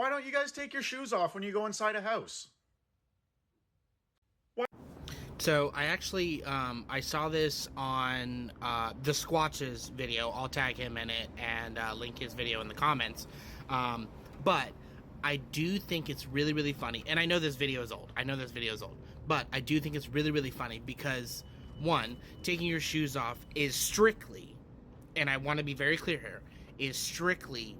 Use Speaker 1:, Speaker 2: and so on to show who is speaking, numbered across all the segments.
Speaker 1: Why don't you guys take your shoes off when you go inside a house? Why?
Speaker 2: So I actually I saw this on the Squatch's video. I'll tag him in it and link his video in the comments. But I do think it's really, really funny. And I know this video is old. But I do think it's really, really funny because, one, taking your shoes off is strictly, and I want to be very clear here, is strictly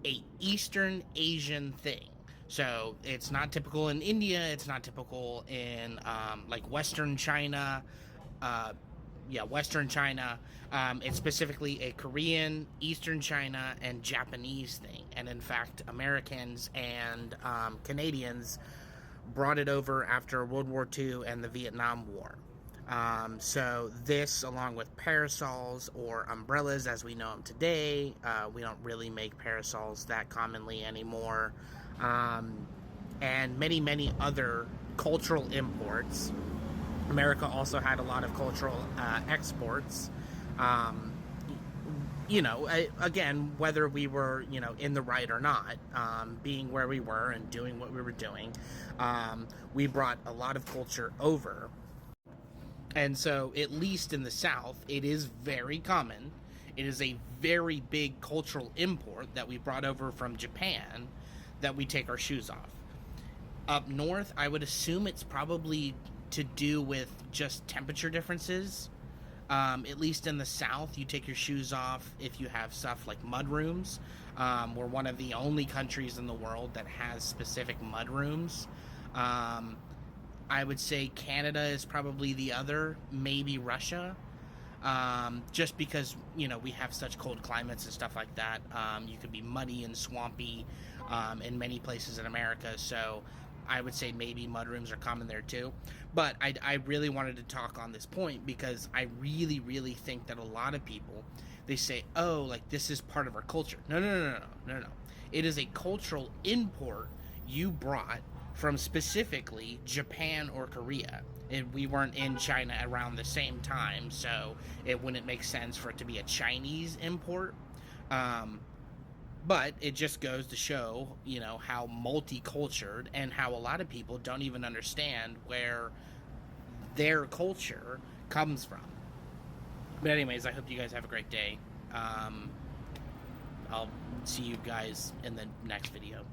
Speaker 2: a Eastern Asian thing. So it's not typical in India. It's not typical in like Western China. Western China. It's specifically a Korean, Eastern China, and Japanese thing. And in fact, Americans and Canadians brought it over after World War II and the Vietnam War. So this, along with parasols or umbrellas as we know them today, we don't really make parasols that commonly anymore, and many, many other cultural imports. America also had a lot of cultural exports. Again, whether we were, in the right or not, being where we were and doing what we were doing, we brought a lot of culture over. And so, at least in the South, it is very common. It is a very big cultural import that we brought over from Japan that we take our shoes off. Up north, I would assume it's probably to do with just temperature differences. At least in the South, you take your shoes off if you have stuff like mud rooms. We're one of the only countries in the world that has specific mud rooms. I would say Canada is probably the other, maybe Russia. Just because, we have such cold climates and stuff like that. You could be muddy and swampy in many places in America. So I would say maybe mudrooms are common there too. But I really wanted to talk on this point because I really, really think that a lot of people, they say, oh, like this is part of our culture. No. It is a cultural import you brought from specifically Japan or Korea. And we weren't in China around the same time, so it wouldn't make sense for it to be a Chinese import. But it just goes to show, how multicultural and how a lot of people don't even understand where their culture comes from. But anyways, I hope you guys have a great day. I'll see you guys in the next video.